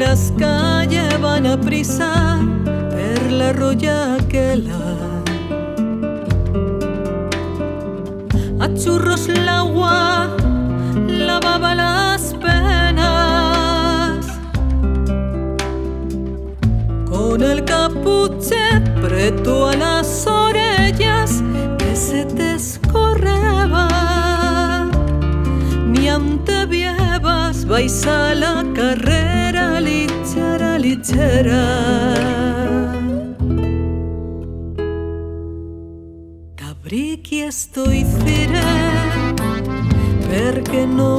las calles van a prisa per la roya que a churros el agua lavaba las penas, con el capuche preto a las orejas que se te escorreba. Ni ante vievas vais a la carrera ligera, ligera. T'abriqui estoy cire perquè no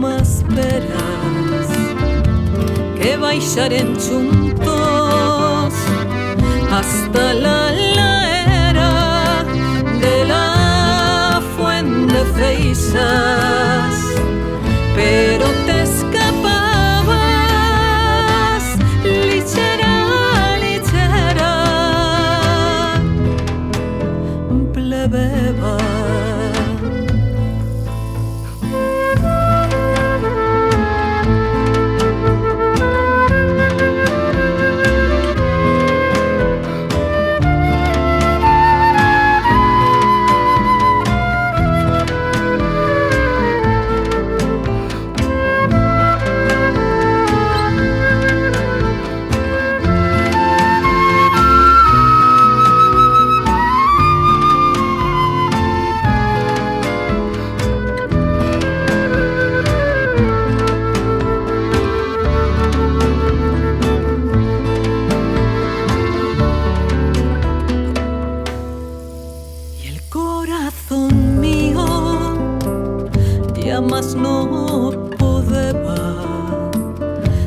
m'esperes que baixarem juntos hasta la era de la fuente de Feixas, pero te escapabas ligera, ligera, plebeba. Corazón mío, ya más no podeba.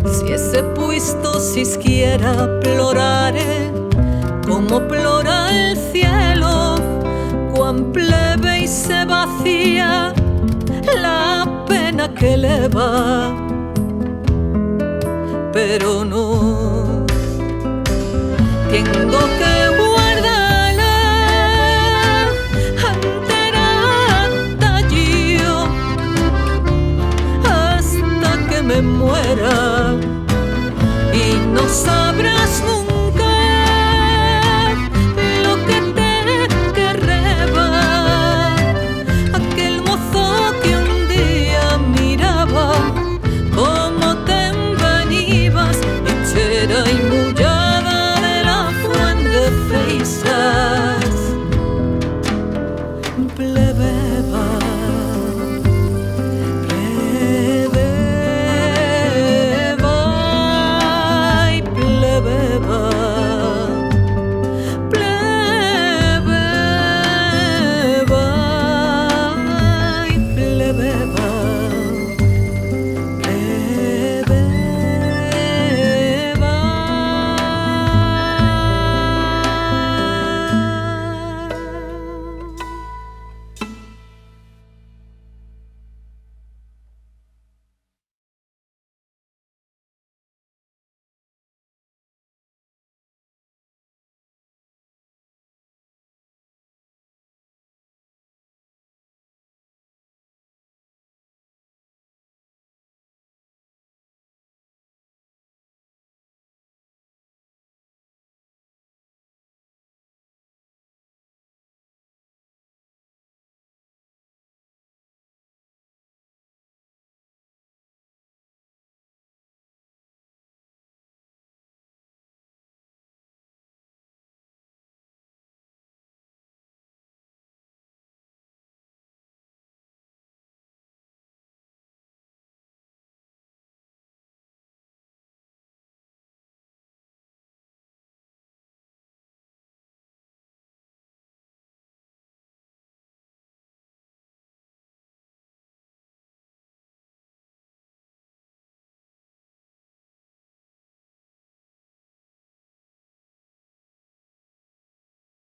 Si ese puesto siquiera plorare, como plora el cielo, cuán plebe y se vacía la pena que le va. Pero no tengo que me muera y no sabrás nunca lo que te querreba. Aquel mozo que un día miraba como te venibas, lechera y mullada de la fuente de Feixas, plebe.